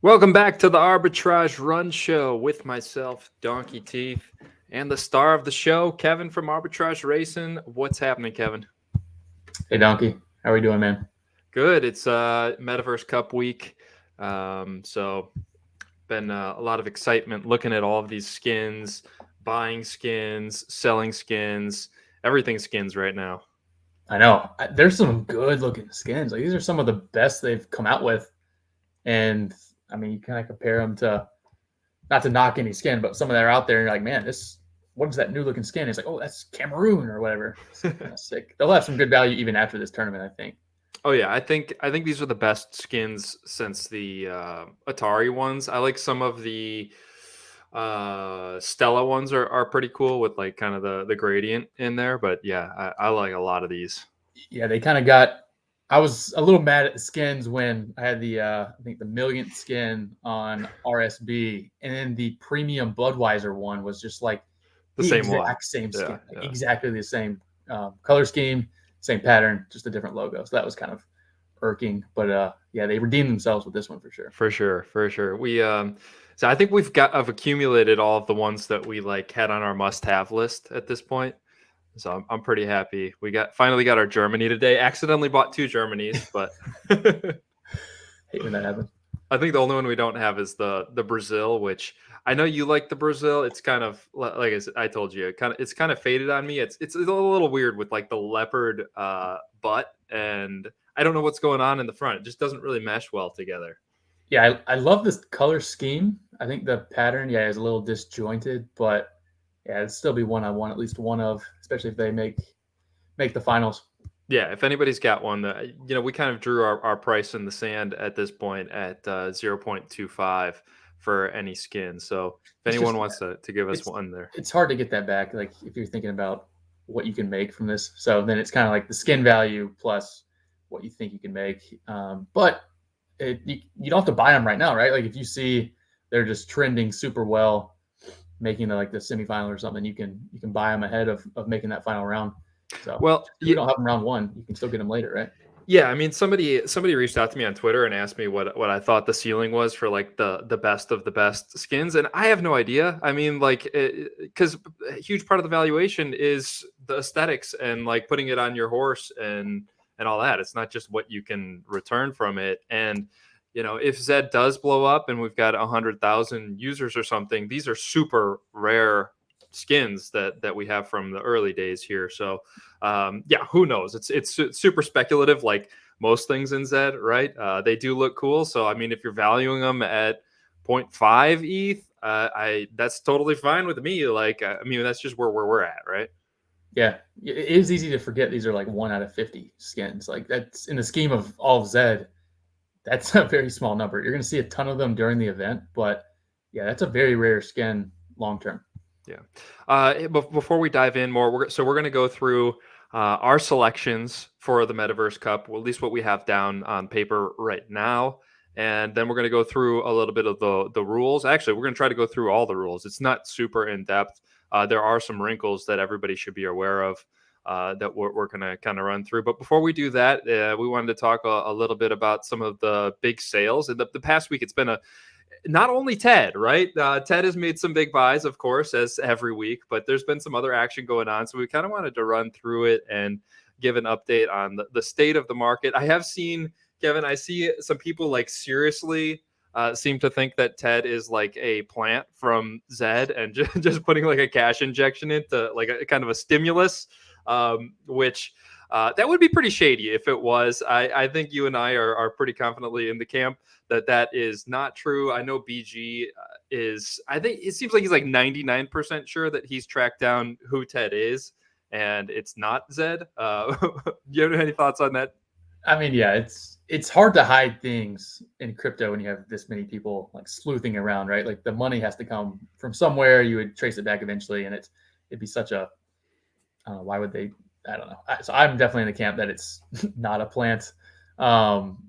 Welcome back to the Arbitrage.Run show with myself, Donkey Teeth, and the star of the show, Kevin from Arbitrage Racing. What's happening, Kevin? Hey Donkey, how are we doing, man? Good. It's Metaverse Cup week, so been a lot of excitement looking at all of these skins, buying skins, selling skins, everything skins right now. I know there's some good looking skins. Like these are some of the best they've come out with, and I mean you kind of compare them to, not to knock any skin, but some of that are out there, and you're like, man, what is that new looking skin? It's like, oh, that's Cameroon or whatever. It's kind of sick. They'll have some good value even after this tournament, I think. Oh yeah, I think these are the best skins since the Atari ones. I like some of the Stella ones are pretty cool with like kind of the gradient in there, but yeah, I like a lot of these. Yeah, they kind of got. I was a little mad at the skins when I had the I think the millionth skin on RSB, and then the premium Budweiser one was just like The the same one. exact same Yeah, skin, like yeah. exactly the same color scheme, same pattern, just a different logo. So that was kind of irking, but yeah, they redeemed themselves with this one for sure. For sure, for sure. So I think I've accumulated all of the ones that we like had on our must-have list at this point. So I'm pretty happy. We finally got our Germany today. Accidentally bought two Germanys, but Hate when that happens. I think the only one we don't have is the Brazil, which I know you like the Brazil. It's kind of like I told you, it's kind of faded on me. It's a little weird with like the leopard butt, and I don't know what's going on in the front. It just doesn't really mesh well together. Yeah, I love this color scheme. I think the pattern, yeah, is a little disjointed, but yeah, it'd still be one I want, at least one of, especially if they make the finals. Yeah, if anybody's got one, we kind of drew our price in the sand at this point at 0.25 for any skin. So if It's anyone just wants to give us it's one there. it's hard to get that back. Like if you're thinking about what you can make from this, so then it's kind of like the skin value plus what you think you can make. But you don't have to buy them right now, right? Like if you see they're just trending super well, making the semifinal or something, you can buy them ahead of making that final round. So Well, if we don't have them round one, you can still get them later, right? yeah, I mean somebody reached out to me on Twitter and asked me what I thought the ceiling was for like the best of the best skins, and I have no idea. I mean, like, because a huge part of the valuation is the aesthetics and like putting it on your horse and all that. It's not just what you can return from it. And if Zed does blow up and we've got 100,000 users or something, these are super rare skins that we have from the early days here. So yeah, who knows? It's super speculative, like most things in Zed, right? They do look cool. So I mean, if you're valuing them at 0.5 ETH, I that's totally fine with me. Like, I mean, that's just where we're at, right? Yeah, it is easy to forget these are like 1 out of 50 skins. Like that's in the scheme of all of Zed, that's a very small number. You're going to see a ton of them during the event, but yeah, that's a very rare skin long term. Yeah. Before we dive in more, we're going to go through our selections for the Metaverse Cup, well, at least what we have down on paper right now, and then we're going to go through a little bit of the rules. Actually, we're going to try to go through all the rules. It's not super in depth. There are some wrinkles that everybody should be aware of. That we're going to kind of run through. But before we do that, we wanted to talk a little bit about some of the big sales. In the past week, it's been not only Ted, right? Ted has made some big buys, of course, as every week, but there's been some other action going on. So we kind of wanted to run through it and give an update on the state of the market. I have seen, Kevin, I see some people like seriously seem to think that Ted is like a plant from Zed and just putting like a cash injection into like a kind of a stimulus, which that would be pretty shady if it was. I think you and I are pretty confidently in the camp that is not true. I know BG is, I think it seems like he's like 99% sure that he's tracked down who Ted is and it's not Zed. Do you have any thoughts on that? I mean, yeah, it's hard to hide things in crypto when you have this many people like sleuthing around, right? Like the money has to come from somewhere. You would trace it back eventually, and it'd be such a, I don't know, why would they? I don't know. So I'm definitely in the camp that it's not a plant. Um,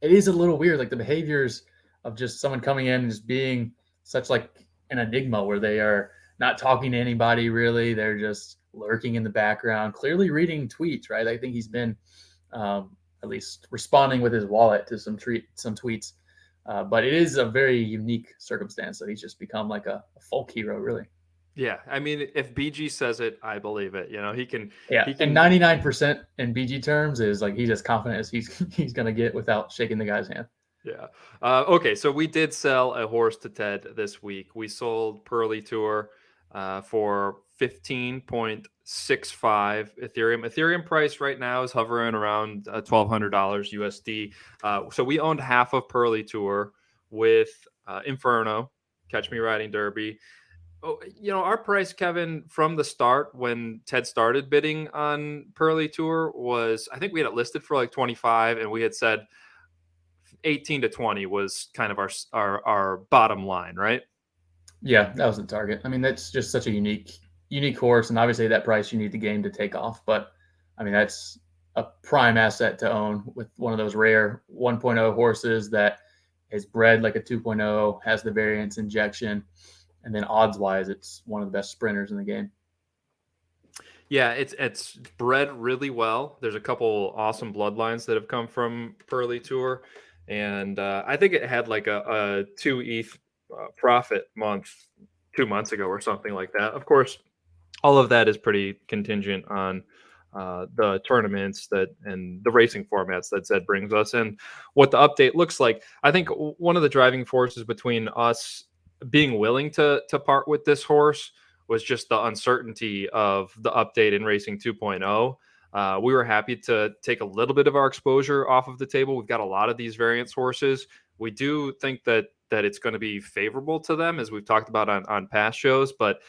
it is a little weird, like the behaviors of just someone coming in and just being such like an enigma where they are not talking to anybody really. They're just lurking in the background, clearly reading tweets, right? I think he's been at least responding with his wallet to some tweets. But it is a very unique circumstance that he's just become like a folk hero, really. Yeah, I mean, if BG says it, I believe it. You know, Yeah, he and can 99% in BG terms is like he's as confident as he's gonna get without shaking the guy's hand. Yeah. Okay, so we did sell a horse to Ted this week. We sold Pearly Tour for 15.65 Ethereum. Ethereum price right now is hovering around $1,200 USD. So we owned half of Pearly Tour with Inferno, Catch Me Riding Derby. Oh, you know, our price, Kevin, from the start when Ted started bidding on Pearly Tour was, I think we had it listed for like 25, and we had said 18 to 20 was kind of our bottom line, right? Yeah, that was the target. I mean, that's just such a unique horse, and obviously that price you need the game to take off. But I mean, that's a prime asset to own with one of those rare 1.0 horses that is bred like a 2.0, has the variance injection, and then odds wise, it's one of the best sprinters in the game. Yeah, it's bred really well. There's a couple awesome bloodlines that have come from Pearly Tour, and I think it had like a 2 ETH profit month 2 months ago or something like that. Of course, all of that is pretty contingent on the tournaments that and the racing formats that Zed brings us and what the update looks like. I think one of the driving forces between us being willing to part with this horse was just the uncertainty of the update in Racing 2.0. We were happy to take a little bit of our exposure off of the table. We've got a lot of these variance horses. We do think that it's going to be favorable to them, as we've talked about on past shows, but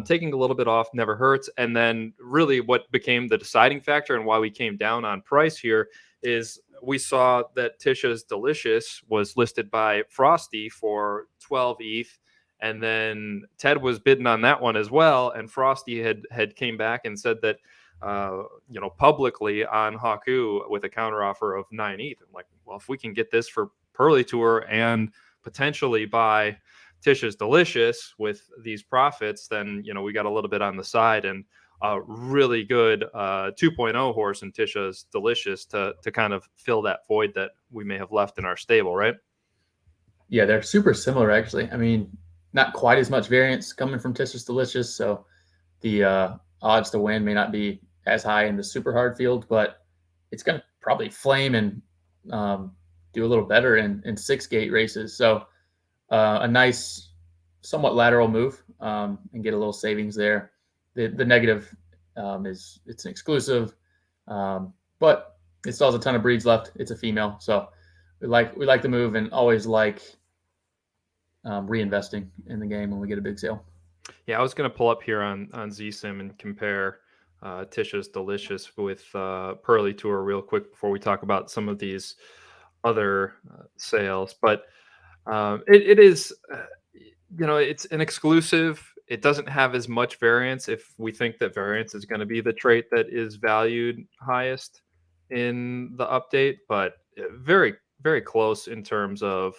taking a little bit off never hurts. And then, really, what became the deciding factor and why we came down on price here is we saw that Tisha's Delicious was listed by Frosty for 12 ETH, and then Ted was bidding on that one as well. And Frosty had came back and said that publicly on Haku with a counteroffer of 9 ETH. I'm like, well, if we can get this for Pearly Tour and potentially buy Tisha's Delicious with these profits, then we got a little bit on the side and a really good 2.0 horse in Tisha's Delicious to kind of fill that void that we may have left in our stable, right? Yeah, they're super similar actually. I mean, not quite as much variance coming from Tisha's Delicious, so the odds to win may not be as high in the super hard field, but it's going to probably flame and do a little better in 6 gate races. So a nice, somewhat lateral move and get a little savings there. The negative is it's an exclusive, but it still has a ton of breeds left. It's a female, so we like the move and always like reinvesting in the game when we get a big sale. Yeah, I was going to pull up here on ZSim and compare Tisha's Delicious with Pearly Tour real quick before we talk about some of these other sales. But it is, it's an exclusive. It doesn't have as much variance if we think that variance is going to be the trait that is valued highest in the update, but very, very close in terms of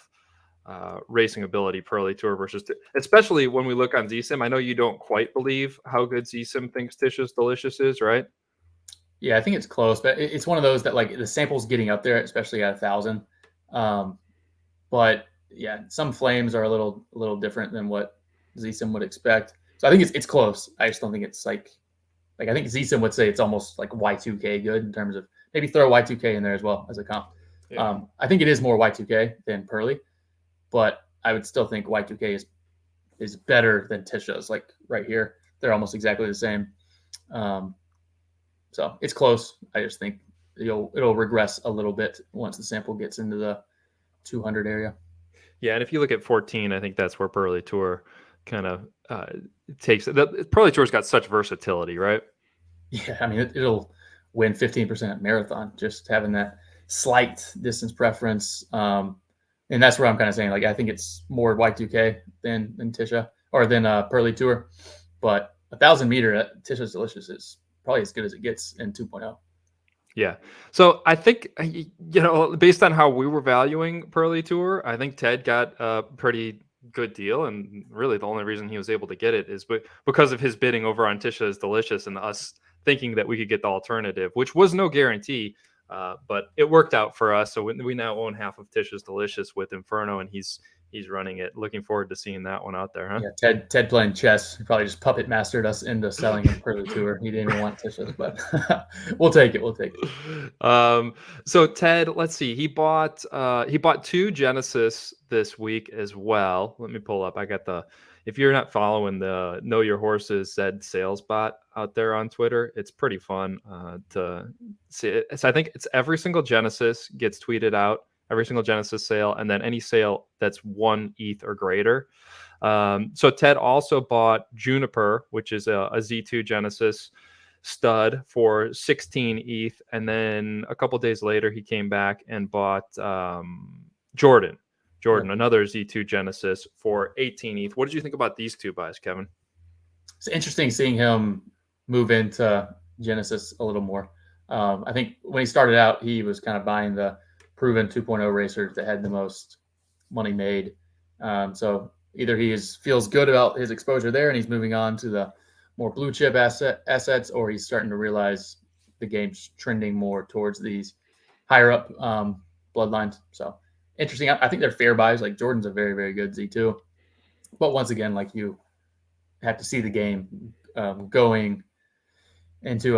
racing ability Pearly Tour versus, especially when we look on ZSim. I know you don't quite believe how good ZSim thinks Tisha's Delicious is, right? Yeah, I think it's close, but it's one of those that like the sample's getting up there, especially at 1,000. But yeah, some flames are a little different than what ZSim would expect. So I think it's close. I just don't think it's like I think ZSim would say it's almost like Y2K good in terms of maybe throw Y2K in there as well as a comp. Yeah. I think it is more Y2K than Pearly, but I would still think Y2K is better than Tisha's. Like right here, they're almost exactly the same. So it's close. I just think it'll regress a little bit once the sample gets into the 200 area. Yeah, and if you look at 14, I think that's where Pearly Tour kind of takes it. The Pearly Tour's got such versatility, right? Yeah, I mean it'll win 15% marathon just having that slight distance preference. And that's where I'm kind of saying like I think it's more Y2K than Tisha or than Pearly Tour, but 1,000 meter at Tisha's Delicious is probably as good as it gets in 2.0. Yeah. So I think, based on how we were valuing Pearly Tour, I think Ted got a pretty good deal. And really the only reason he was able to get it is because of his bidding over on Tisha's Delicious and us thinking that we could get the alternative, which was no guarantee. But it worked out for us. So we now own half of Tish's Delicious with Inferno, and he's running it. Looking forward to seeing that one out there, huh? Yeah, Ted playing chess. He probably just puppet mastered us into selling him for the tour. He didn't even want Tisha's, but we'll take it. We'll take it. So Ted, let's see. He bought two Genesis this week as well. Let me pull up. I got the if you're not following the Know Your Horses ZED sales bot out there on Twitter, it's pretty fun to see it. So I think it's every single Genesis gets tweeted out, every single Genesis sale, and then any sale that's 1 ETH or greater. So Ted also bought Juniper, which is a Z2 Genesis stud, for 16 ETH, and then a couple days later he came back and bought Jordan, Yep. another Z2 Genesis, for 18 ETH. What did you think about these two buys, Kevin? It's interesting seeing him move into Genesis a little more. I think when he started out, he was kind of buying the proven 2.0 racers that had the most money made. So either he feels good about his exposure there and he's moving on to the more blue chip assets, or he's starting to realize the game's trending more towards these higher up bloodlines. So interesting. I think they're fair buys. Like Jordan's a very, very good Z2. But once again, like you have to see the game going into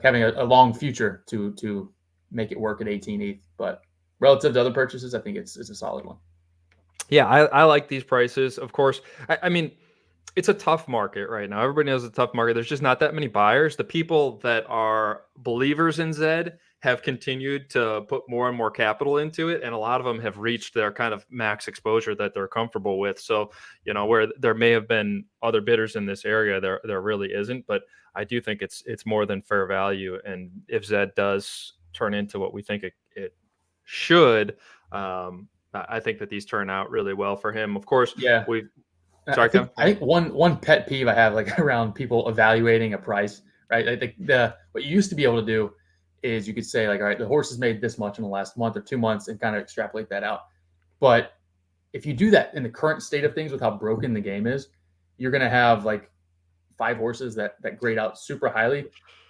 having a long future to make it work at 18 ETH. But relative to other purchases, I think it's a solid one. Yeah, I like these prices. Of course, I mean, it's a tough market right now. Everybody knows it's a tough market. There's just not that many buyers. The people that are believers in Zed have continued to put more and more capital into it, and a lot of them have reached their kind of max exposure that they're comfortable with. So, where there may have been other bidders in this area, there really isn't. But I do think it's more than fair value. And if Zed does turn into what we think it should, I think that these turn out really well for him. Of course, Yeah. we. I Sorry, think Kevin. I think one pet peeve I have like around people evaluating a price, right? I think what you used to be able to do is you could say like, all right, the horse has made this much in the last month or 2 months, and kind of extrapolate that out. But if you do that in the current state of things with how broken the game is, you're going to have like 5 horses that grade out super highly,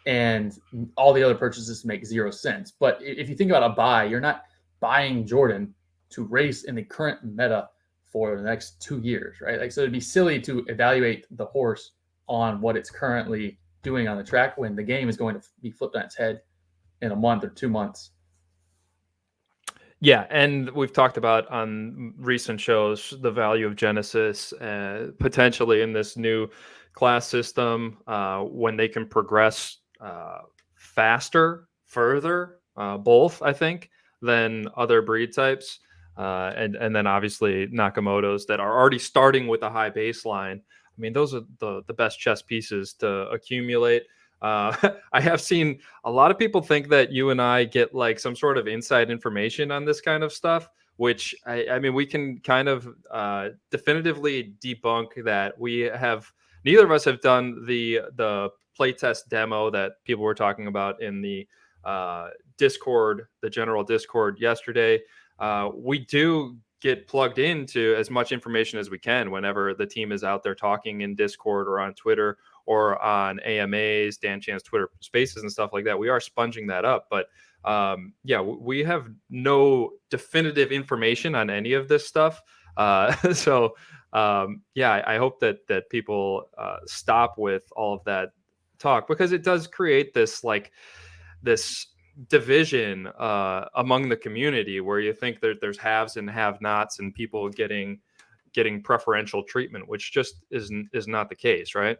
and all the other purchases make 0 sense. But if you think about a buy, you're not buying Jordan to race in the current meta for the next 2 years, right? Like, so it'd be silly to evaluate the horse on what it's currently doing on the track when the game is going to be flipped on its head in a month or 2 months. Yeah, and we've talked about on recent shows the value of Genesis potentially in this new class system when they can progress faster, further, both, I think, than other breed types. And then obviously Nakamoto's that are already starting with a high baseline. I mean, those are the best chess pieces to accumulate. I have seen a lot of people think that you and I get like some sort of inside information on this kind of stuff, which I mean, we can kind of definitively debunk that. Neither of us have done the playtest demo that people were talking about in the Discord, the general Discord yesterday. We do get plugged into as much information as we can whenever the team is out there talking in Discord or on Twitter or on AMAs, Dan Chan's Twitter Spaces and stuff like that. We are sponging that up, but yeah, we have no definitive information on any of this stuff. So yeah, I hope that people stop with all of that talk, because it does create this division among the community where you think that there's haves and have-nots and people getting preferential treatment, which just is not the case, right?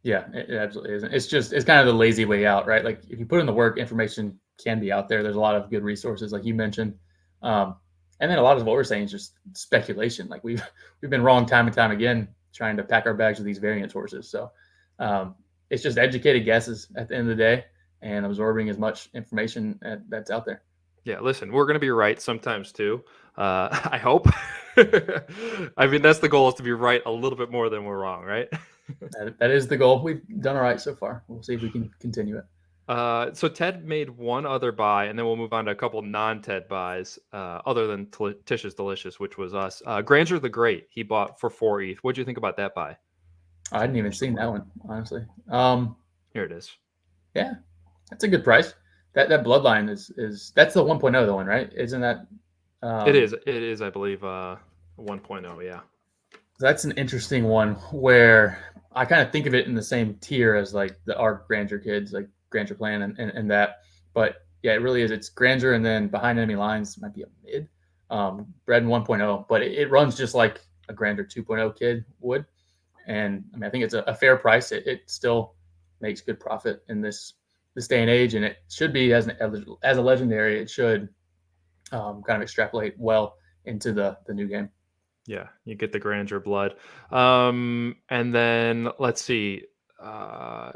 Yeah, it absolutely isn't. It's kind of the lazy way out, right? Like if you put in the work, information can be out there. There's a lot of good resources, like you mentioned, and then a lot of what we're saying is just speculation. Like we've been wrong time and time again trying to pack our bags with these variance horses. So it's just educated guesses at the end of the day, and absorbing as much information that's out there. Yeah, listen, we're going to be right sometimes too. I hope. I mean, that's the goal, is to be right a little bit more than we're wrong, right? That is the goal. We've done all right so far. We'll see if we can continue it. So Ted made one other buy, and then we'll move on to a couple non-Ted buys, other than Tish's Delicious, which was us. Granger the Great, he bought for 4 ETH. What do you think about that buy? I hadn't even seen that one, honestly. Here it is. Yeah, that's a good price. That bloodline is that's the 1.0 the one, right? Isn't that It is, I believe, 1.0. Yeah. that's an interesting one where I kind of think of it in the same tier as like the Arc Grandeur kids, like Grandeur Plan and that. But yeah, it really is. It's Grandeur, and then Behind Enemy Lines might be a mid. Bred in 1.0, but it runs just like a Grandeur 2.0 kid would. And I mean, I think it's a fair price. It still makes good profit in this day and age, and it should be as a legendary. It should kind of extrapolate well into the new game. Yeah, you get the grandeur blood. And then let's see. Uh,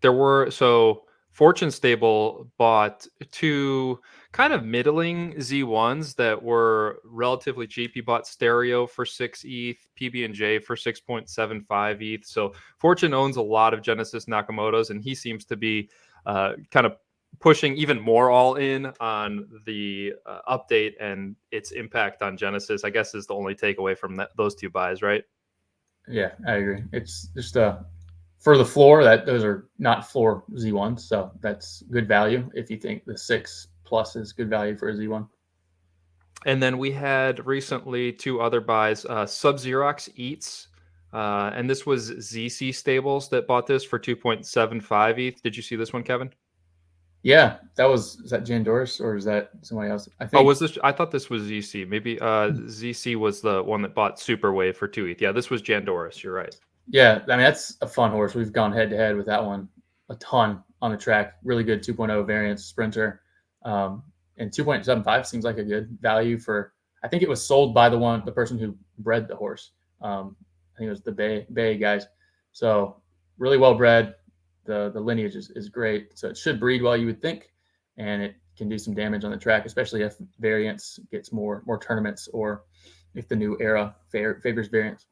there were so Fortune Stable bought two kind of middling Z1s that were relatively cheap. He bought Stereo for 6 ETH, PB&J for 6.75 ETH. So Fortune owns a lot of Genesis Nakamoto's, and he seems to be kind of pushing even more all in on the update and its impact on Genesis, I guess, is the only takeaway from those two buys, right? Yeah, I agree. It's just for the floor that those are not floor Z1s, so that's good value if you think the 6+ is good value for a Z1. And then we had recently two other buys, Sub-Xerox Eats, and this was ZC Stables that bought this for 2.75 ETH. Did you see this one, Kevin? Yeah, is that Jan Doris or is that somebody else? I Oh, think. was this? I thought this was ZC. Maybe ZC was the one that bought Superwave for 2 ETH. Yeah, this was Jandoris. You're right. Yeah, I mean that's a fun horse. We've gone head to head with that one a ton on the track. Really good 2.0 variance sprinter, and 2.75 seems like a good value for. I think it was sold by the person who bred the horse. I think it was the Bay guys. So really well bred. The lineage is great. So it should breed well, you would think, and it can do some damage on the track, especially if variance gets more tournaments or if the new era favors variance.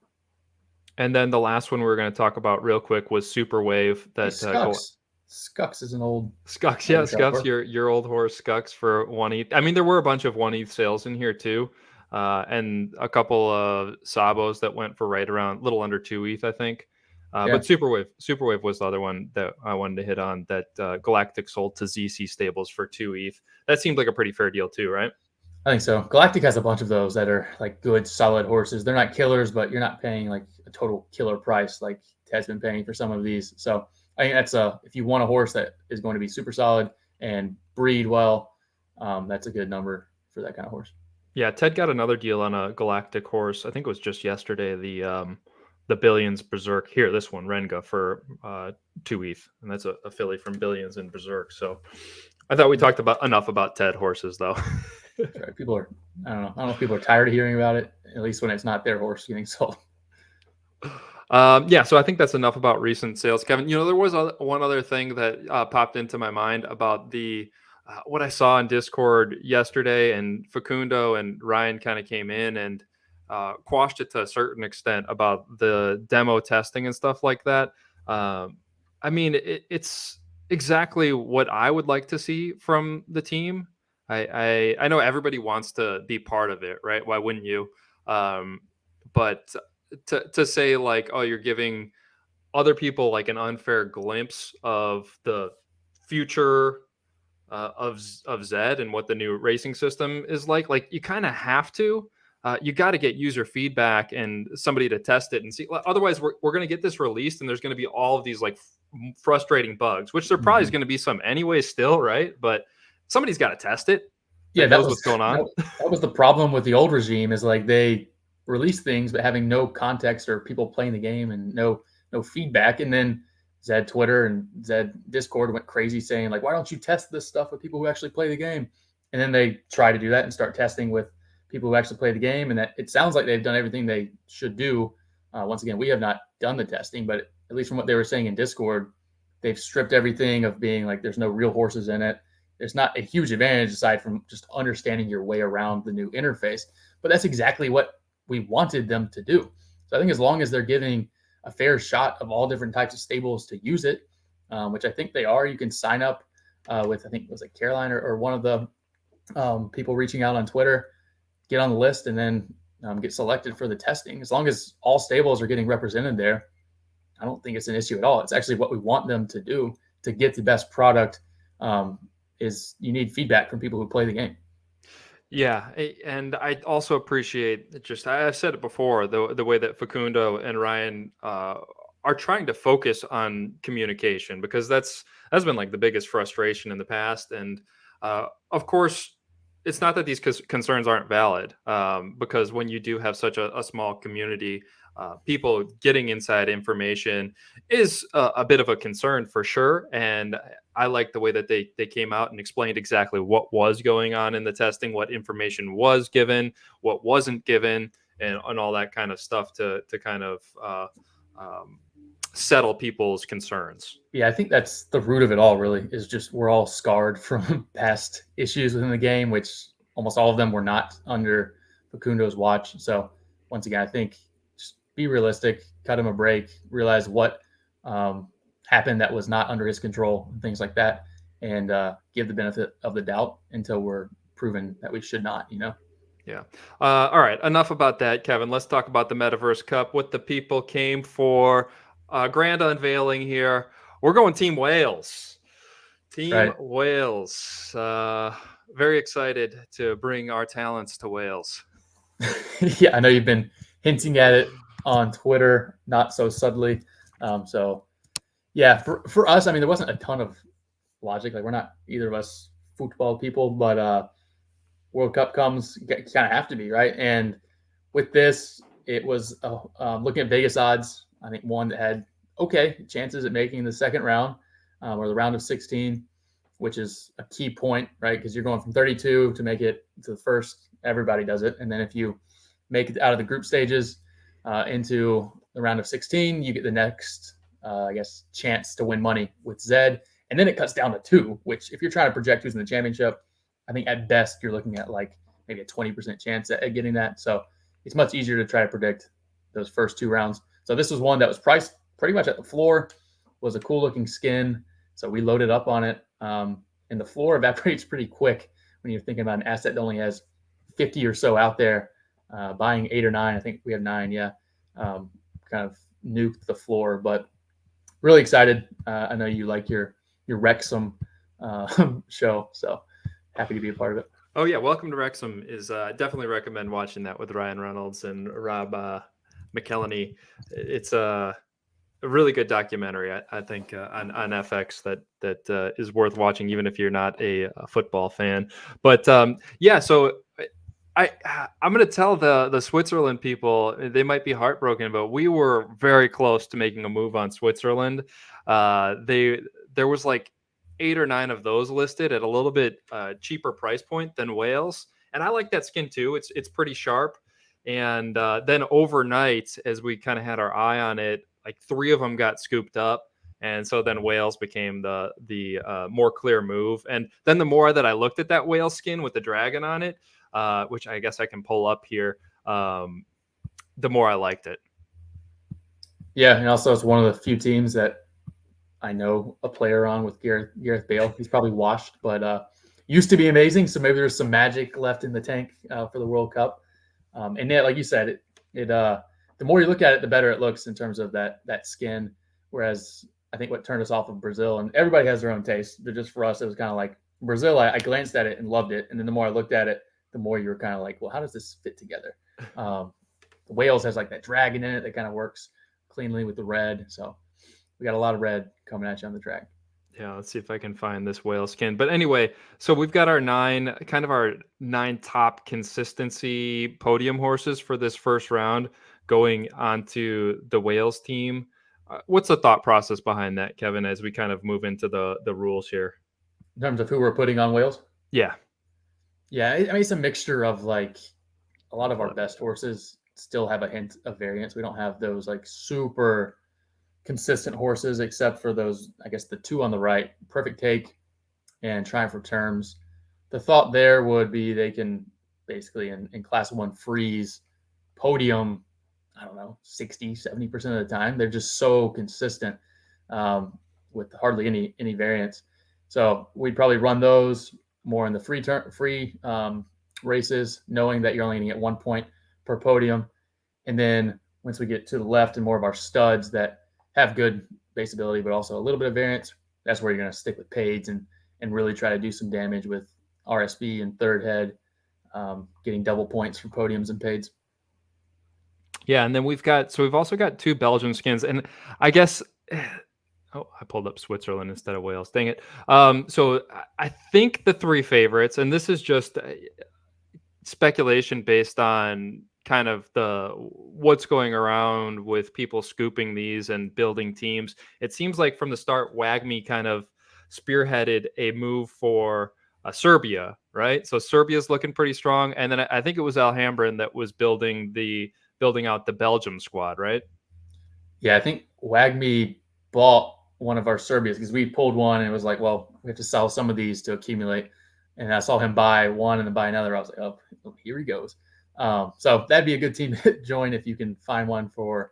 And then the last one we were going to talk about real quick was Superwave. Hey, That Scux. Scux is an old Scux, yeah, sharp Scux, horse. your old horse Scux for 1 ETH. I mean, there were a bunch of 1 ETH sales in here too, and a couple of Sabos that went for right around little under 2 ETH, I think. Yeah, But Superwave was the other one that I wanted to hit on. That Galactic sold to ZC Stables for 2 ETH. That seemed like a pretty fair deal too, right? I think so. Galactic has a bunch of those that are like good, solid horses. They're not killers, but you're not paying like a total killer price like Ted's been paying for some of these. So I think that's if you want a horse that is going to be super solid and breed well, that's a good number for that kind of horse. Yeah, Ted got another deal on a Galactic horse. I think it was just yesterday. The Billions Berserk here. This one Renga for 2 ETH, and that's a filly from Billions and Berserk. So I thought we talked about enough about Ted horses, though. Right. People are, I don't know if people are tired of hearing about it, at least when it's not their horse getting sold. Yeah, so I think that's enough about recent sales, Kevin. There was one other thing that popped into my mind about the what I saw in Discord yesterday, and Facundo and Ryan kind of came in and quashed it to a certain extent about the demo testing and stuff like that. I mean, it's exactly what I would like to see from the team. I know everybody wants to be part of it, right? Why wouldn't you? But to say like, oh, you're giving other people like an unfair glimpse of the future of Zed and what the new racing system is like you kind of have to. You got to get user feedback and somebody to test it and see. Otherwise, we're going to get this released, and there's going to be all of these like frustrating bugs, which there probably is going to be some anyway still, right? But somebody's got to test it Yeah, that knows what's going on. that was the problem with the old regime is like they release things but having no context or people playing the game and no feedback. And then Zed Twitter and Zed Discord went crazy saying like, why don't you test this stuff with people who actually play the game? And then they try to do that and start testing with people who actually play the game. And that it sounds like they've done everything they should do. Once again, we have not done the testing, but at least from what they were saying in Discord, they've stripped everything of being like there's no real horses in it. There's not a huge advantage aside from just understanding your way around the new interface. But that's exactly what we wanted them to do. So I think as long as they're giving a fair shot of all different types of stables to use it, which I think they are, you can sign up with, I think it was like Caroline or one of the people reaching out on Twitter, get on the list, and then get selected for the testing. As long as all stables are getting represented there, I don't think it's an issue at all. It's actually what we want them to do to get the best product is you need feedback from people who play the game. Yeah, and I also appreciate I've said it before, the way that Facundo and Ryan are trying to focus on communication, because that's been like the biggest frustration in the past. And of course, it's not that these concerns aren't valid, because when you do have such a small community, people getting inside information is a bit of a concern for sure. And I like the way that they came out and explained exactly what was going on in the testing, what information was given, what wasn't given, and all that kind of stuff to kind of um, settle people's concerns. Yeah, I think that's the root of it all, really, is just we're all scarred from past issues within the game, which almost all of them were not under Facundo's watch. So, once again, I think just be realistic, cut him a break, realize what happened that was not under his control, and things like that, and give the benefit of the doubt until we're proven that we should not, Yeah. All right. Enough about that, Kevin. Let's talk about the Metaverse Cup. What the people came for. Grand unveiling here. We're going Team Wales. Team Right. Wales. Very excited to bring our talents to Wales. Yeah, I know you've been hinting at it on Twitter, not so subtly. So, yeah, for us, I mean, there wasn't a ton of logic. Like, we're not either of us football people, but World Cup comes, you kind of have to be, right? And with this, it was looking at Vegas odds. I think one that had okay chances at making the second round or the round of 16, which is a key point, right? Because you're going from 32 to make it to the first. Everybody does it. And then if you make it out of the group stages into the round of 16, you get the next, chance to win money with ZED. And then it cuts down to 2, which if you're trying to project who's in the championship, I think at best you're looking at like maybe a 20% chance at getting that. So it's much easier to try to predict those first 2 rounds. So this was one that was priced pretty much at the floor, was a cool looking skin. So we loaded up on it. And the floor evaporates pretty quick when you're thinking about an asset that only has 50 or so out there. Buying 8 or 9, I think we have 9, yeah. Kind of nuked the floor, but really excited. I know you like your Wrexham show, so happy to be a part of it. Oh yeah, Welcome to Wrexham is definitely recommend watching that with Ryan Reynolds and Rob McElhenney. It's a really good documentary, I think, on FX that is worth watching, even if you're not a football fan. But yeah, so I'm going to tell the Switzerland people they might be heartbroken, but we were very close to making a move on Switzerland. There was like 8 or 9 of those listed at a little bit cheaper price point than Wales, and I like that skin too. It's pretty sharp. And then overnight, as we kind of had our eye on it, like 3 of them got scooped up, and so then Wales became the more clear move. And then the more that I looked at that whale skin with the dragon on it, which I guess I can pull up here, the more I liked it. Yeah, and also it's one of the few teams that I know a player on with Gareth Bale. He's probably washed, but used to be amazing. So maybe there's some magic left in the tank for the World Cup. And yeah, like you said, the more you look at it, the better it looks in terms of that skin. Whereas I think what turned us off of Brazil, and everybody has their own taste. But just for us, it was kind of like Brazil. I glanced at it and loved it, and then the more I looked at it, the more you were kind of like, well, how does this fit together? Wales has like that dragon in it that kind of works cleanly with the red. So we got a lot of red coming at you on the track. Yeah, let's see if I can find this whale skin. But anyway, so we've got our 9 top consistency podium horses for this first round going onto the Wales team. What's the thought process behind that, Kevin, as we kind of move into the rules here? In terms of who we're putting on Wales? Yeah. Yeah, I mean, it's a mixture of like a lot of our best horses still have a hint of variance. We don't have those like super consistent horses except for those, I guess, the 2 on the right, Perfect Take and Triumph for Terms. The thought there would be they can basically in class 1 freeze podium, I don't know, 60, 70% of the time. They're just so consistent with hardly any variance. So we'd probably run those more in the free races, knowing that you're only going to get 1 point per podium. And then once we get to the left and more of our studs that have good base ability, but also a little bit of variance, that's where you're going to stick with Pades and and really try to do some damage with RSB and third head, getting double points for podiums and paids. Yeah, and then we've also got 2 Belgium skins, and I guess oh, I pulled up Switzerland instead of Wales. Dang it. So I think the 3 favorites, and this is just speculation based on kind of the what's going around with people scooping these and building teams. It seems like from the start, WAGMI kind of spearheaded a move for Serbia, right? So Serbia's looking pretty strong, and then I think it was Alhambra that was building out the Belgium squad, right? Yeah, I think WAGMI bought one of our Serbias because we pulled one and it was like, well, we have to sell some of these to accumulate. And I saw him buy one and then buy another. I was like, oh, here he goes. So that'd be a good team to join if you can find one for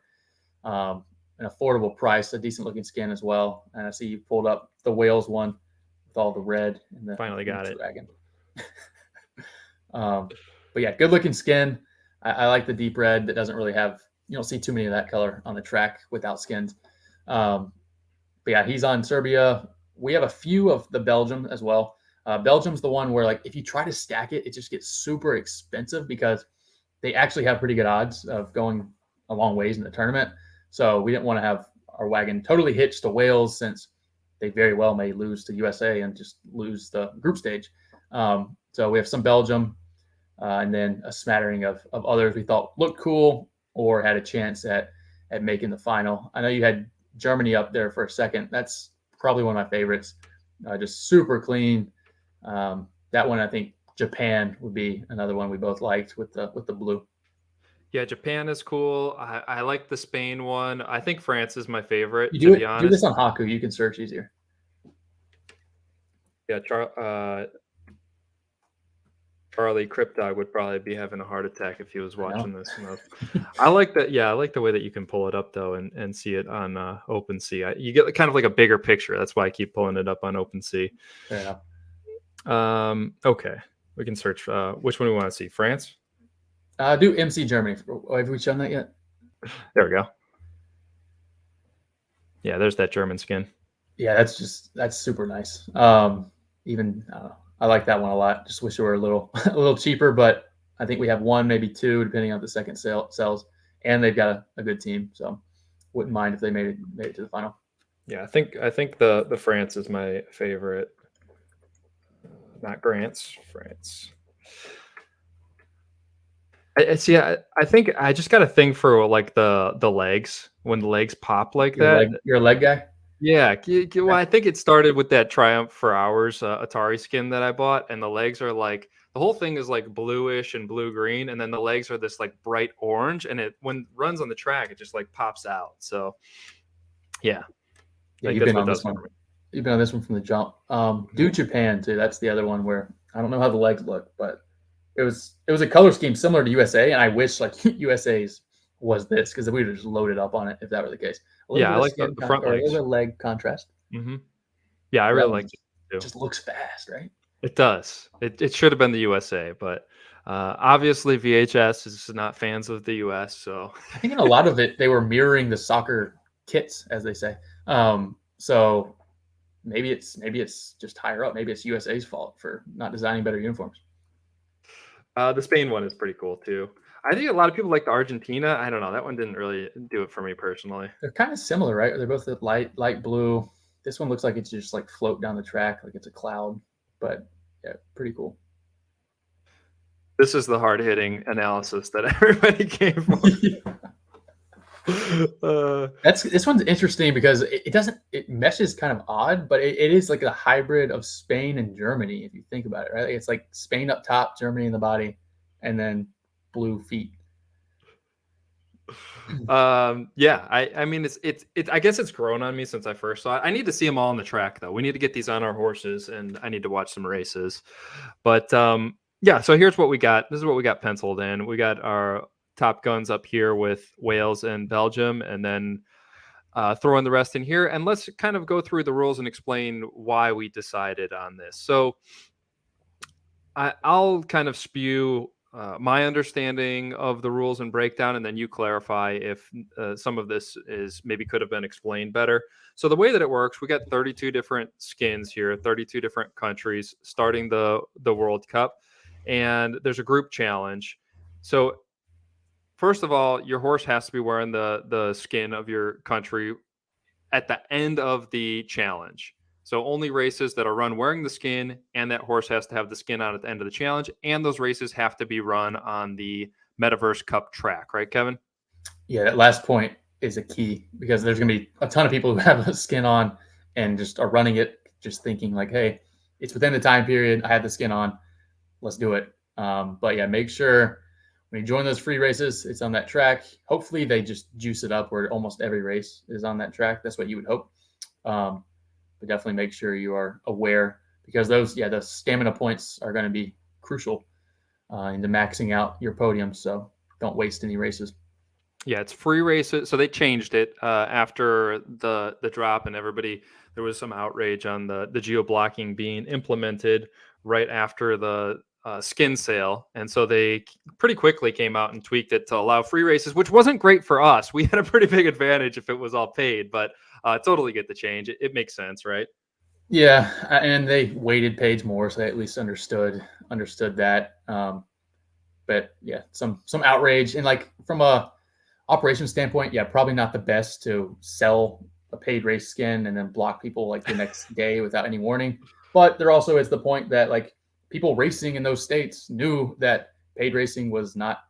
an affordable price, a decent looking skin as well. And I see you pulled up the Wales one with all the red and the Finally got it. dragon. But yeah, good looking skin. I like the deep red that doesn't really have, you don't see too many of that color on the track without skins. But yeah, he's on Serbia. We have a few of the Belgium as well. Belgium's the one where, like, if you try to stack it, it just gets super expensive because they actually have pretty good odds of going a long ways in the tournament. So we didn't want to have our wagon totally hitched to Wales since they very well may lose to USA and just lose the group stage. So we have some Belgium and then a smattering of others we thought looked cool or had a chance at making the final. I know you had Germany up there for a second. That's probably one of my favorites. Just super clean. That one, I think Japan would be another one we both liked with the blue. Yeah, Japan is cool. I like the Spain one. I think France is my favorite, You to be do this honest. on Haku. You can search easier. Yeah, Charlie Cryptog would probably be having a heart attack if he was watching this. I like that. Yeah, I like the way that you can pull it up though and see it on OpenSea. You get kind of like a bigger picture. That's why I keep pulling it up on OpenSea. Fair enough. Okay, we can search. Which one do we want to see? France. Do MC Germany. Have we shown that yet? There we go. Yeah, there's that German skin. Yeah, that's super nice. Even I like that one a lot. Just wish it were a little cheaper, but I think we have one, maybe two, depending on the second sells, and they've got a good team, so wouldn't mind if they made it to the final. Yeah, I think the France is my favorite. Not Grant's, France. I think I just got a thing for like the legs when the legs pop like that. You're a leg guy. Yeah, well, I think it started with that Triumph for Hours Atari skin that I bought, and the legs are like the whole thing is like bluish and blue green, and then the legs are this like bright orange, and it when it runs on the track, it just like pops out. So, yeah, You've been on this one. You've been on this one from the jump. Do Japan too. That's the other one where I don't know how the legs look, but it was a color scheme similar to USA, and I wish like USA's was this because we would have just loaded up on it if that were the case. Yeah, I like the front legs. The leg contrast. Mm-hmm. Yeah, I really like it too. Just looks fast, right? It does. It should have been the USA, but obviously VHS is not fans of the US. So I think in a lot of it they were mirroring the soccer kits, as they say. So maybe it's just higher up. Maybe it's USA's fault for not designing better uniforms. The Spain one is pretty cool too. I think a lot of people like the Argentina. I don't know. That one didn't really do it for me personally. They're kind of similar, right? They're both light blue. This one looks like it's just like float down the track, like it's a cloud. But yeah, pretty cool. This is the hard-hitting analysis that everybody came for. This one's interesting because it meshes kind of odd, but it is like a hybrid of Spain and Germany if you think about it, right? It's like Spain up top, Germany in the body, and then blue feet. Yeah, I mean it's I guess it's grown on me since I first saw it. I need to see them all on the track though. We need to get these on our horses, and I need to watch some races. But yeah, so here's what we got. This is what we got penciled in. We got our top guns up here with Wales and Belgium, and then throw in the rest in here. And let's kind of go through the rules and explain why we decided on this. So I'll kind of spew my understanding of the rules and breakdown, and then you clarify if some of this is maybe could have been explained better. So the way that it works, we got 32 different skins here, 32 different countries starting the World Cup, and there's a group challenge. So first of all, your horse has to be wearing the skin of your country at the end of the challenge. So only races that are run wearing the skin, and that horse has to have the skin on at the end of the challenge, and those races have to be run on the Metaverse Cup track, right, Kevin? Yeah, that last point is a key because there's going to be a ton of people who have a skin on and just are running it, just thinking like, hey, it's within the time period. I have the skin on. Let's do it. But yeah, make sure when you join those free races, it's on that track. Hopefully, they just juice it up where almost every race is on that track. That's what you would hope. But definitely make sure you are aware because those stamina points are going to be crucial into maxing out your podium. So don't waste any races. Yeah, it's free races. So they changed it after the drop, and everybody there was some outrage on the geo blocking being implemented right after the skin sale, and so they pretty quickly came out and tweaked it to allow free races, which wasn't great for us. We had a pretty big advantage if it was all paid, but totally get the change. It makes sense, right? Yeah, and they weighted Page more, so they at least understood that. But yeah, some outrage and like from a operation standpoint, yeah, probably not the best to sell a paid race skin and then block people like the next day without any warning. But there also is the point that like people racing in those states knew that paid racing was not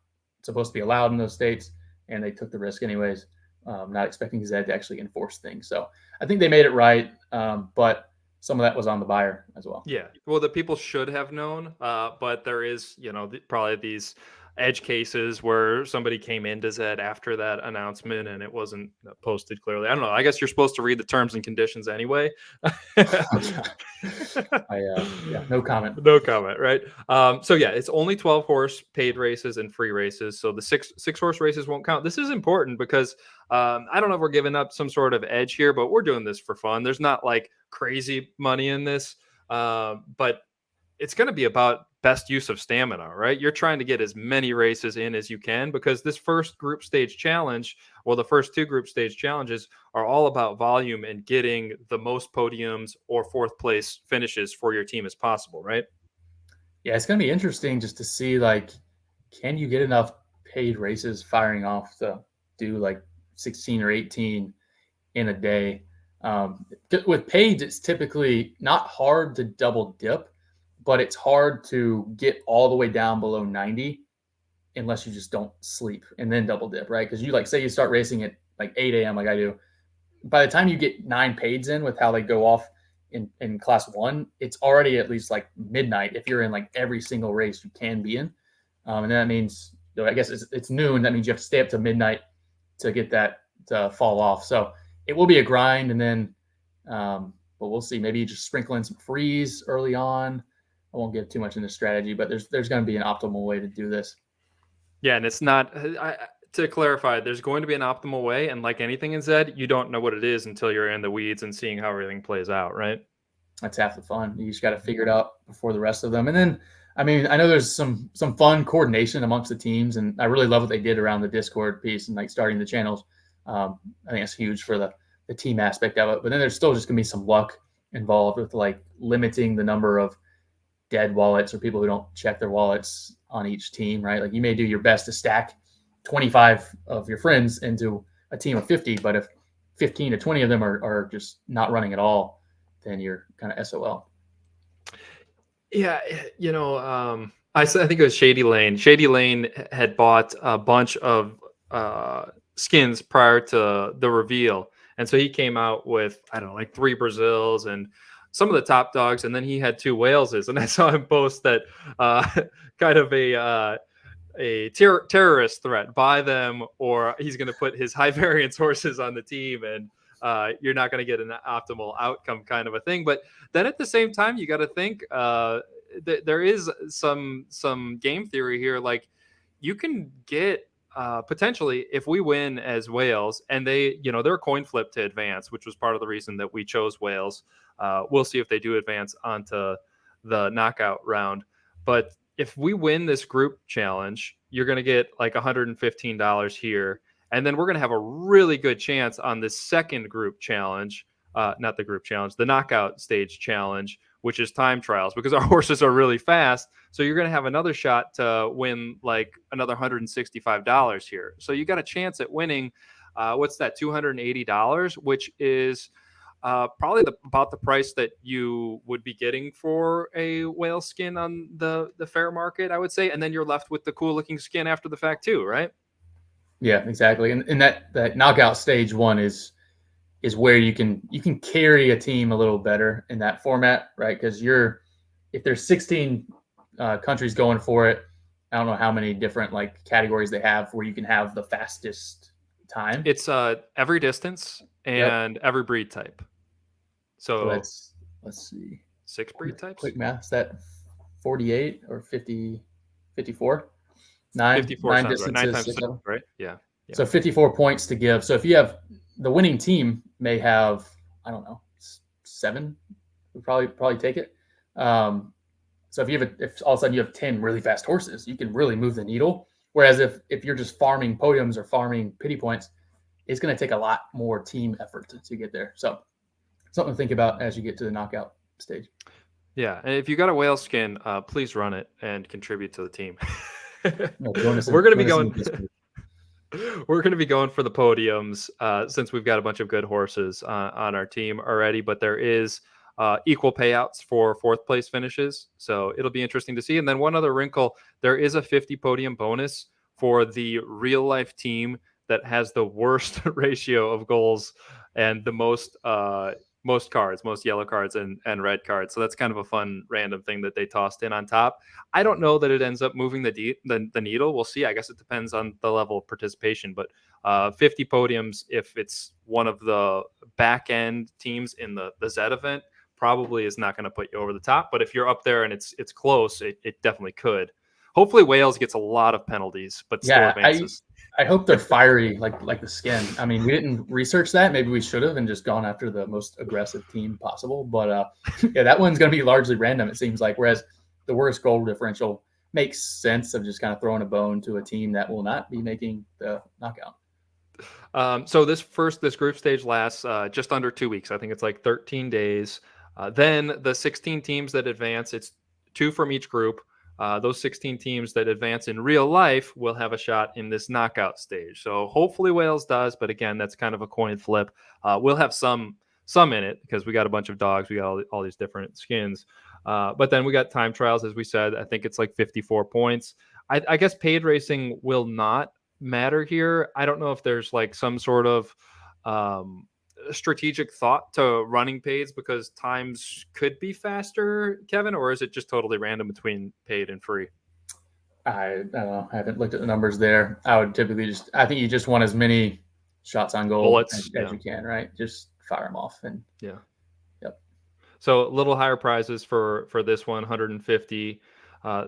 supposed to be allowed in those states, and they took the risk anyways, not expecting Zed to actually enforce things. So I think they made it right, but some of that was on the buyer as well. Yeah. Well, the people should have known, but there is, probably these edge cases where somebody came into Zed after that announcement and it wasn't posted clearly. I don't know. I guess you're supposed to read the terms and conditions anyway. Yeah, no comment. No comment, right? So yeah, it's only 12 horse paid races and free races. So the six horse races won't count. This is important because I don't know if we're giving up some sort of edge here, but we're doing this for fun. There's not like crazy money in this, but it's going to be about best use of stamina, right? You're trying to get as many races in as you can because this first group stage challenge, well, the first two group stage challenges are all about volume and getting the most podiums or fourth place finishes for your team as possible, right? Yeah, it's gonna be interesting just to see like, can you get enough paid races firing off to do like 16 or 18 in a day? With paid, it's typically not hard to double dip, but it's hard to get all the way down below 90 unless you just don't sleep and then double dip, right? Because you like say you start racing at like 8 a.m. like I do, by the time you get 9 paids in with how they go off in class one, it's already at least like midnight if you're in like every single race you can be in. And that means, I guess it's noon. That means you have to stay up to midnight to get that to fall off. So it will be a grind. And then, but we'll see. Maybe you just sprinkle in some freeze early on. I won't get too much into strategy, but there's going to be an optimal way to do this. Yeah, and it's not. To clarify, there's going to be an optimal way, and like anything in Zed, you don't know what it is until you're in the weeds and seeing how everything plays out, right? That's half the fun. You just got to figure it out before the rest of them. And then, I mean, I know there's some fun coordination amongst the teams, and I really love what they did around the Discord piece and like starting the channels. I think it's huge for the team aspect of it. But then there's still just gonna be some luck involved with like limiting the number of dead wallets or people who don't check their wallets on each team, right? Like you may do your best to stack 25 of your friends into a team of 50, but if 15 to 20 of them are just not running at all, then you're kind of SOL. Yeah, I think it was Shady Lane. Shady Lane had bought a bunch of skins prior to the reveal, and so he came out with I don't know, like 3 Brazils and some of the top dogs, and then he had 2 Waleses. And I saw him post that kind of a terrorist threat: buy them, or he's going to put his high variance horses on the team, and you're not going to get an optimal outcome, kind of a thing. But then at the same time, you got to think there is some game theory here. Like you can get potentially, if we win as Wales, and they're a coin flip to advance, which was part of the reason that we chose Wales. We'll see if they do advance onto the knockout round. But if we win this group challenge, you're going to get like $115 here. And then we're going to have a really good chance on this second group challenge, not the group challenge, the knockout stage challenge, which is time trials, because our horses are really fast. So you're going to have another shot to win like another $165 here. So you got a chance at winning, what's that, $280, which is probably about the price that you would be getting for a whale skin on the fair market, I would say. And then you're left with the cool looking skin after the fact too, right? Yeah, exactly. And that knockout stage one is where you can carry a team a little better in that format, right? Because if there's 16 countries going for it, I don't know how many different like categories they have where you can have the fastest time. It's every distance and every breed type. So So let's see. 6 breed types? Quick math. Is that 48 or 50, 54? 54 nine sounds right. 9 distances, times 6 6, of them. right? Yeah. So 54 points to give. So if you have the winning team may have, I don't know, 7, would probably take it. So if all of a sudden you have 10 really fast horses, you can really move the needle. Whereas if you're just farming podiums or farming pity points, it's going to take a lot more team effort to get there. So something to think about as you get to the knockout stage. Yeah, and if you got a whale skin, please run it and contribute to the team. No, We're going to be going. We're going to be going for the podiums since we've got a bunch of good horses on our team already. But there is equal payouts for 4th place finishes, so it'll be interesting to see. And then one other wrinkle: there is a 50 podium bonus for the real life team that has the worst ratio of goals and the most cards, most yellow cards and red cards. So that's kind of a fun random thing that they tossed in on top. I don't know that it ends up moving the needle. We'll see. I guess it depends on the level of participation, but 50 podiums, if it's one of the back end teams in the ZED event, probably is not going to put you over the top. But if you're up there and it's close, it definitely could. Hopefully Wales gets a lot of penalties, but still advances. I hope they're fiery like the skin. I mean, we didn't research that. Maybe we should have and just gone after the most aggressive team possible. But yeah, that one's going to be largely random, it seems like. Whereas the worst goal differential makes sense of just kind of throwing a bone to a team that will not be making the knockout. So this group stage lasts just under 2 weeks. I think it's like 13 days. Then the 16 teams that advance, it's 2 from each group. Those 16 teams that advance in real life will have a shot in this knockout stage. So hopefully Wales does, but again, that's kind of a coin flip. We'll have some in it because we got a bunch of dogs. We got all these different skins. But then we got time trials, as we said. I think it's like 54 points. I guess paid racing will not matter here. I don't know if there's like some sort of strategic thought to running pays because times could be faster, Kevin, or is it just totally random between paid and free? I don't know. I haven't looked at the numbers there. I would typically I think you just want as many shots on goal as you can, right? Just fire them off. And yeah. Yep. So a little higher prizes for this one, 150.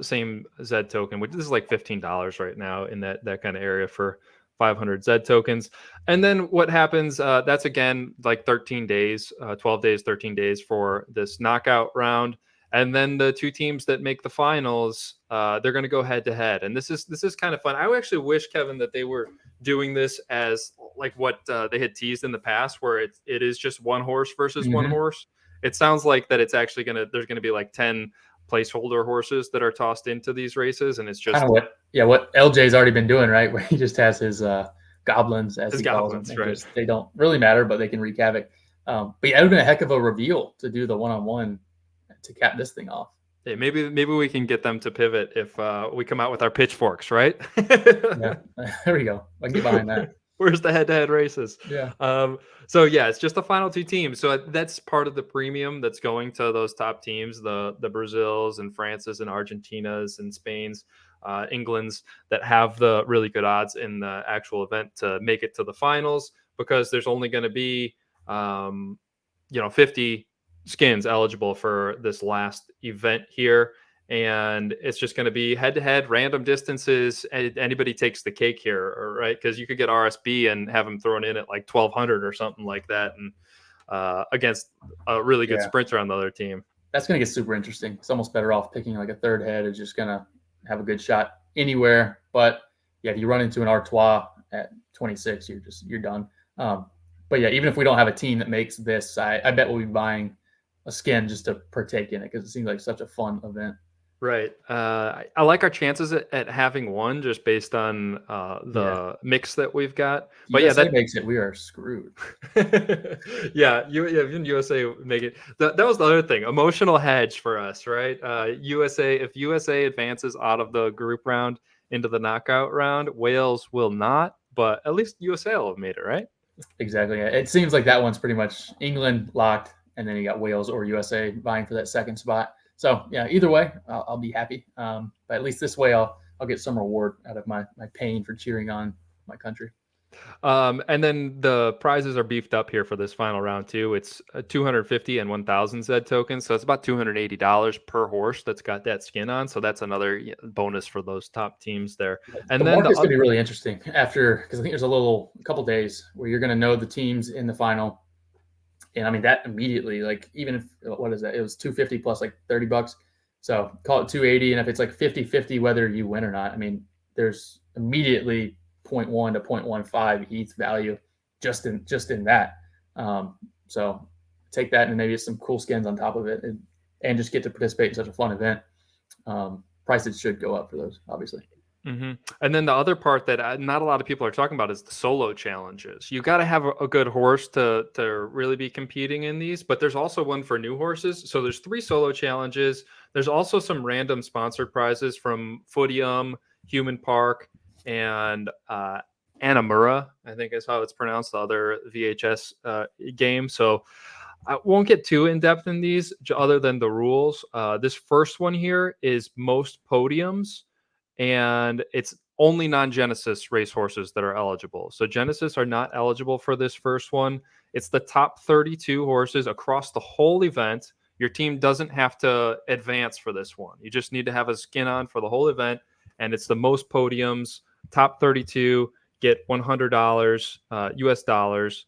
Same ZED token, which is like $15 right now in that kind of area for 500 ZED tokens. And then what happens, that's again like 13 days, 12 days, 13 days for this knockout round. And then the 2 teams that make the finals, they're going to go head to head. And this is kind of fun. I actually wish, Kevin, that they were doing this as like what they had teased in the past, where it is just one horse versus one horse. It sounds like that it's actually there's going to be like 10 placeholder horses that are tossed into these races, and it's just kind of what LJ's already been doing, right? Where he just has his goblins, as he calls them. Right. They don't really matter, but they can wreak havoc. But yeah, it would have been a heck of a reveal to do the one-on-one to cap this thing off. Hey, maybe we can get them to pivot if we come out with our pitchforks, right? Yeah, there we go. I can get behind that. Where's the head-to-head races? Yeah. So yeah, it's just the final 2 teams. So that's part of the premium that's going to those top teams, the Brazils and France's and Argentina's and Spain's, England's, that have the really good odds in the actual event to make it to the finals, because there's only going to be 50 skins eligible for this last event here. And it's just going to be head-to-head, random distances. Anybody takes the cake here, right? Because you could get RSB and have him thrown in at like 1,200 or something like that, and against a really good sprinter on the other team. That's going to get super interesting. It's almost better off picking like a third head. It's just going to have a good shot anywhere. But yeah, if you run into an Artois at 26, you're done. But yeah, even if we don't have a team that makes this, I bet we'll be buying a skin just to partake in it because it seems like such a fun event. Right. I like our chances at having one just based on Yeah. the mix that we've got. If But yeah, USA that makes it, we are screwed. even USA make it. That was the other thing. Emotional hedge for us, right? USA, if USA advances out of the group round into the knockout round, Wales will not, but at least USA will have made it, right? Exactly. It seems like that one's pretty much England locked, and then you got Wales or USA vying for that second spot. So yeah, either way, I'll be happy. But at least this way, I'll get some reward out of my pain for cheering on my country. And then the prizes are beefed up here for this final round too. It's 250 and 1,000 ZED tokens, so it's about $280 per horse that's got that skin on. So that's another bonus for those top teams there. The And then market's going to be really interesting after, because I think there's a couple days where you're going to know the teams in the final. And I mean, that immediately, like, even if, what is that? It was 250 plus like $30. So call it 280. And if it's like 50-50, whether you win or not, I mean, there's immediately 0.1 to 0.15 ETH value just in that. So take that and maybe some cool skins on top of it and just get to participate in such a fun event. Prices should go up for those, obviously. Mm-hmm. And then the other part that not a lot of people are talking about is the solo challenges. You got to have a good horse to really be competing in these, but there's also one for new horses. So there's 3 solo challenges. There's also some random sponsored prizes from Footium, Human Park, and Anamura, I think is how it's pronounced, the other VHS game. So I won't get too in depth in these other than the rules. This first one here is most podiums, and it's only non-Genesis racehorses that are eligible. So Genesis are not eligible for this first one. It's the top 32 horses across the whole event. Your team doesn't have to advance for this one. You just need to have a skin on for the whole event, and it's the most podiums. Top 32 get $100 US dollars.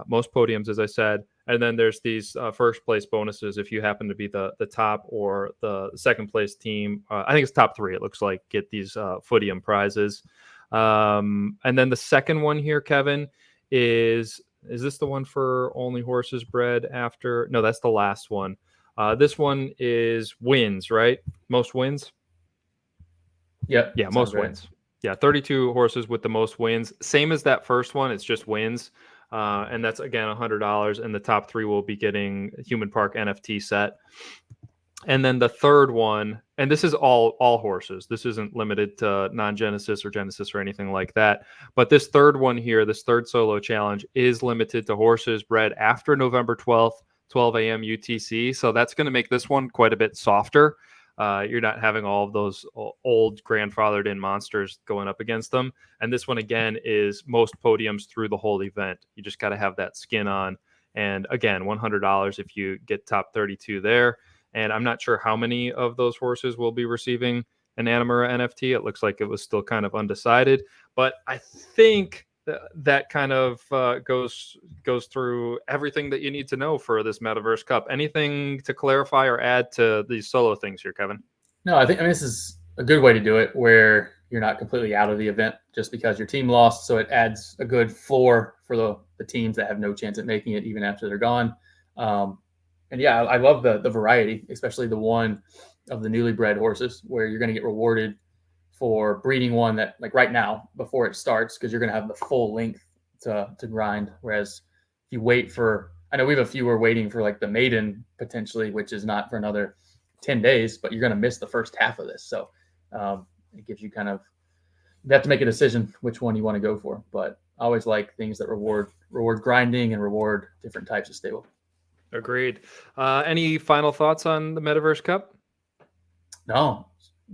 Most podiums, as I said. And then there's these first place bonuses if you happen to be the top or the second place team. I think it's top 3. It looks like get these Footium prizes. And then the second one here, Kevin, is this the one for only horses bred after? No, that's the last one. This one is wins, right? Most wins. Yep. Yeah, most wins. Yeah, 32 horses with the most wins. Same as that first one. It's just wins. And that's, again, $100. And the top 3 will be getting Human Park NFT set. And then the third one, and this is all horses. This isn't limited to non-Genesis or Genesis or anything like that. But this third one here, this third solo challenge, is limited to horses bred after November 12th, 12 a.m. UTC. So that's going to make this one quite a bit softer. You're not having all of those old grandfathered in monsters going up against them. And this one, again, is most podiums through the whole event. You just got to have that skin on. And again, $100 if you get top 32 there. And I'm not sure how many of those horses will be receiving an Anamura NFT. It looks like it was still kind of undecided. But I think that kind of goes through everything that you need to know for this Metaverse Cup. Anything to clarify or add to these solo things here, Kevin? No, I mean, this is a good way to do it where you're not completely out of the event just because your team lost. So it adds a good floor for the teams that have no chance at making it even after they're gone. And yeah, I love the variety, especially the one of the newly bred horses where you're going to get rewarded for breeding one that, like, right now before it starts, because you're going to have the full length to grind. Whereas if you wait for, I know we have a few we're waiting for, like the maiden potentially, which is not for another 10 days, but you're going to miss the first half of this. So it gives you kind of, you have to make a decision which one you want to go for. But I always like things that reward grinding and reward different types of stable. Agreed. Any final thoughts on the Metaverse Cup? No,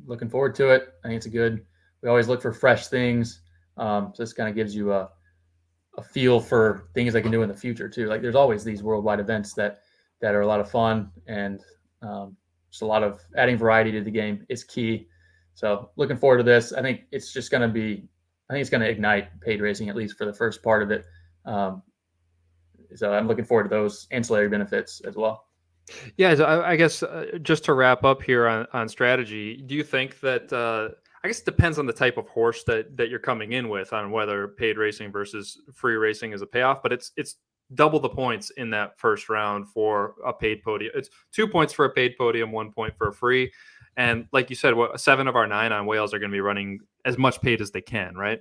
looking forward to it. I think it's we always look for fresh things. So this kind of gives you a feel for things I can do in the future too. Like, there's always these worldwide events that are a lot of fun, and just a lot of adding variety to the game is key. So looking forward to this. I think it's going to ignite paid racing, at least for the first part of it. So I'm looking forward to those ancillary benefits as well. Yeah, so I guess just to wrap up here on strategy, do you think that I guess it depends on the type of horse that you're coming in with on whether paid racing versus free racing is a payoff, but it's double the points in that first round for a paid podium. It's 2 points for a paid podium, 1 point for a free. And like you said, what 7 of our 9 on whales are going to be running as much paid as they can, right?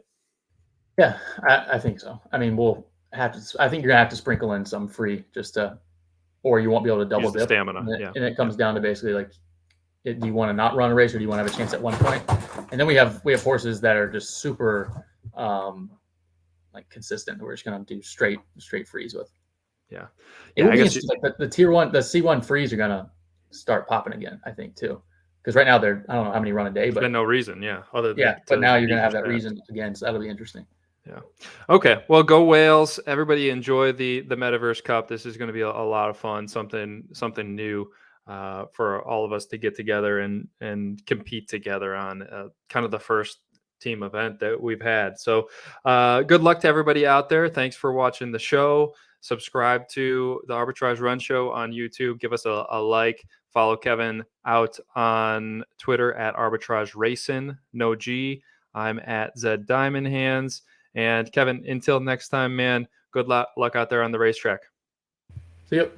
Yeah, I think so. I mean, we'll have to. I think you're gonna have to sprinkle in some free just to, or you won't be able to double Use the dip. stamina. Yeah. And it Yeah. comes down to basically like, do you want to not run a race or do you want to have a chance at 1 point? And then we have horses that are just super like consistent. We're just gonna do straight freeze with. Yeah. It Yeah. will I be guess interesting. Like the tier one, the C1 frees are gonna start popping again. I think too, because right now they're, I don't know how many run a day, there's but been no reason. Yeah. Other than yeah, but now to you're gonna have that deconstruct. reason again. So that'll be interesting. Yeah. Okay. Well, go Whales! Everybody enjoy the Metaverse Cup. This is going to be a lot of fun. Something new for all of us to get together and compete together on. Kind of the first team event that we've had. So, good luck to everybody out there. Thanks for watching the show. Subscribe to the Arbitrage.Run show on YouTube. Give us a like. Follow Kevin out on Twitter at Arbitrage Racing. No G. I'm at Zed Diamond Hands. And Kevin, until next time, man, good luck out there on the racetrack. See you.